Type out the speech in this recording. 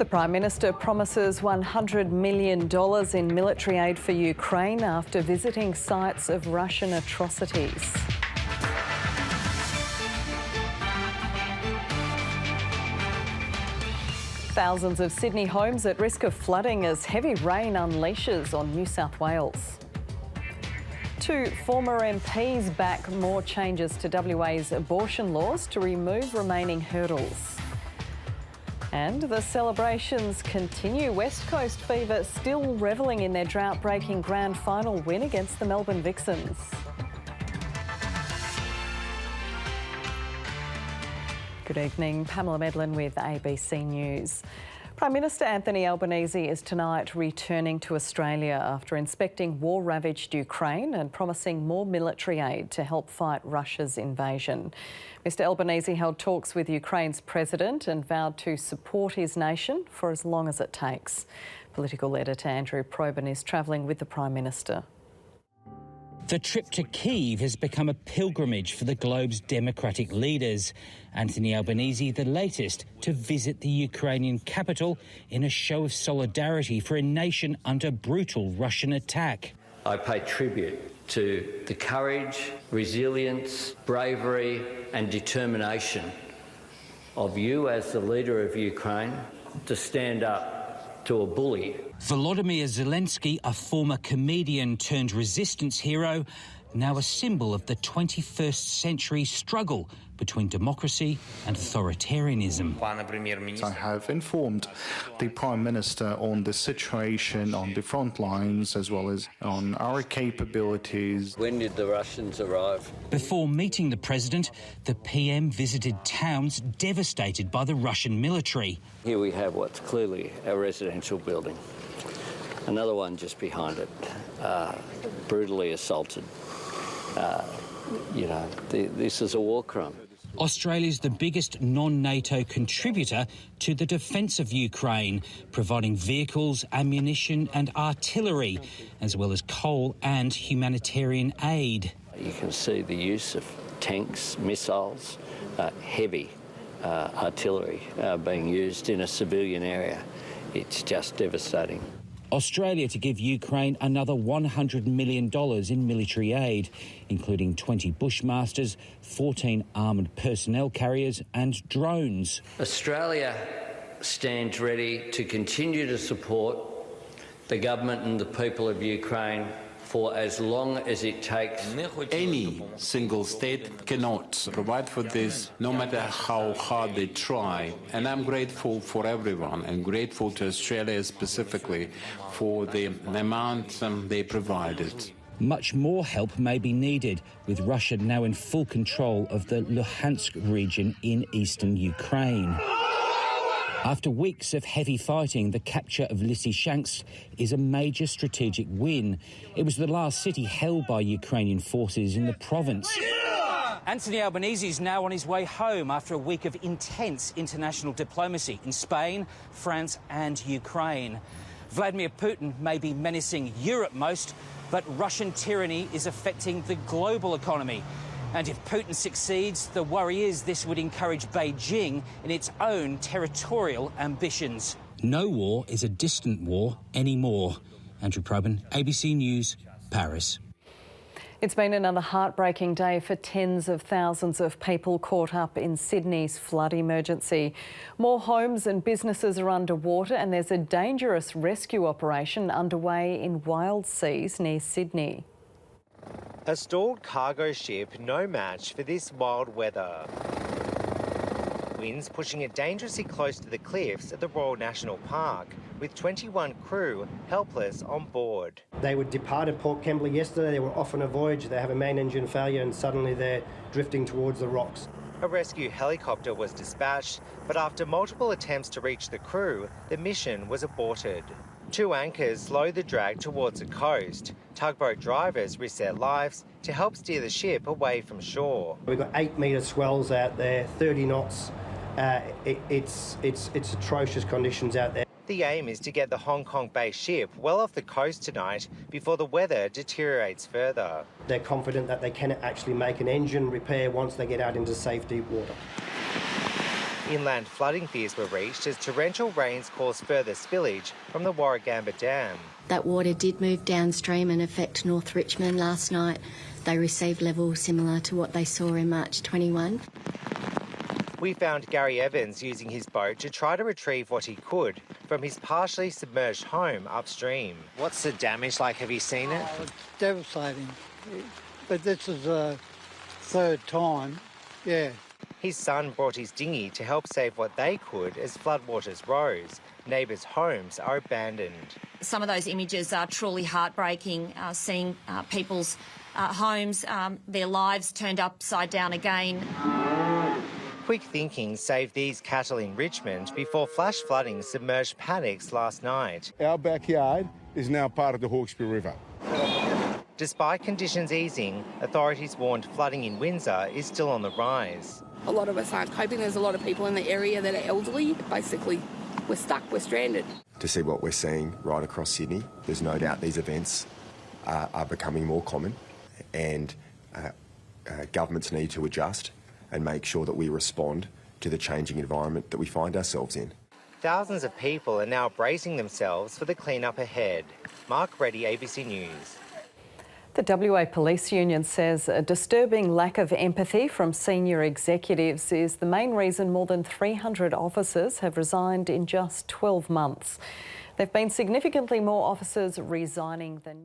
The Prime Minister promises $100 million in military aid for Ukraine after visiting sites of Russian atrocities. Thousands of Sydney homes at risk of flooding as heavy rain unleashes on New South Wales. Two former MPs back more changes to WA's abortion laws to remove remaining hurdles. And the celebrations continue. West Coast Fever still revelling in their drought-breaking grand final win against the Melbourne Vixens. Good evening, Pamela Medlin with ABC News. Prime Minister Anthony Albanese is tonight returning to Australia after inspecting war-ravaged Ukraine and promising more military aid to help fight Russia's invasion. Mr Albanese held talks with Ukraine's president and vowed to support his nation for as long as it takes. Political editor Andrew Probyn is travelling with the Prime Minister. The trip to Kyiv has become a pilgrimage for the globe's democratic leaders. Anthony Albanese, the latest to visit the Ukrainian capital in a show of solidarity for a nation under brutal Russian attack. I pay tribute to the courage, resilience, bravery and determination of you as the leader of Ukraine to stand up to a bully. Volodymyr Zelensky, a former comedian turned resistance hero, now a symbol of the 21st century struggle between democracy and authoritarianism. I have informed the Prime Minister on the situation on the front lines as well as on our capabilities. When did the Russians arrive? Before meeting the President, the PM visited towns devastated by the Russian military. Here we have what's clearly a residential building. Another one just behind it, brutally assaulted. This is a war crime. Australia's the biggest non-NATO contributor to the defence of Ukraine, providing vehicles, ammunition and artillery, as well as coal and humanitarian aid. You can see the use of tanks, missiles, heavy artillery being used in a civilian area. It's just devastating. Australia to give Ukraine another $100 million in military aid, including 20 Bushmasters, 14 armoured personnel carriers and drones. Australia stands ready to continue to support the government and the people of Ukraine for as long as it takes. Any single state cannot provide for this, no matter how hard they try. And I'm grateful for everyone and grateful to Australia specifically for the amount they provided. Much more help may be needed, with Russia now in full control of the Luhansk region in eastern Ukraine. After weeks of heavy fighting, the capture of Lysychansk is a major strategic win. It was the last city held by Ukrainian forces in the province. Anthony Albanese is now on his way home after a week of intense international diplomacy in Spain, France and Ukraine. Vladimir Putin may be menacing Europe most, but Russian tyranny is affecting the global economy. And if Putin succeeds, the worry is this would encourage Beijing in its own territorial ambitions. No war is a distant war anymore. Andrew Probyn, ABC News, Paris. It's been another heartbreaking day for tens of thousands of people caught up in Sydney's flood emergency. More homes and businesses are underwater and there's a dangerous rescue operation underway in wild seas near Sydney. A stalled cargo ship, no match for this wild weather. Winds pushing it dangerously close to the cliffs at the Royal National Park, with 21 crew helpless on board. They were departed Port Kembla yesterday. They were off on a voyage. They have a main engine failure and suddenly they're drifting towards the rocks. A rescue helicopter was dispatched, but after multiple attempts to reach the crew, the mission was aborted. 2 anchors slowed the drag towards the coast. Tugboat drivers risked their lives to help steer the ship away from shore. We've got 8-metre swells out there, 30 knots. It's atrocious conditions out there. The aim is to get the Hong Kong-based ship well off the coast tonight before the weather deteriorates further. They're confident that they can actually make an engine repair once they get out into safety water. Inland flooding fears were reached as torrential rains caused further spillage from the Warragamba Dam. That water did move downstream and affect North Richmond last night. They received levels similar to what they saw in March 21. We found Gary Evans using his boat to try to retrieve what he could from his partially submerged home upstream. What's the damage like? Have you seen it? Oh, it's devastating. But this is the third time, yeah. His son brought his dinghy to help save what they could as floodwaters rose. Neighbours' homes are abandoned. Some of those images are truly heartbreaking, seeing people's homes, their lives turned upside down again. Quick thinking saved these cattle in Richmond before flash flooding submerged paddocks last night. Our backyard is now part of the Hawkesbury River. Despite conditions easing, authorities warned flooding in Windsor is still on the rise. A lot of us aren't coping. There's a lot of people in the area that are elderly. Basically, we're stuck, we're stranded. To see what we're seeing right across Sydney, there's no doubt these events are becoming more common, and governments need to adjust and make sure that we respond to the changing environment that we find ourselves in. Thousands of people are now bracing themselves for the clean-up ahead. Mark Reddy, ABC News. The WA Police Union says a disturbing lack of empathy from senior executives is the main reason more than 300 officers have resigned in just 12 months. There have been significantly more officers resigning than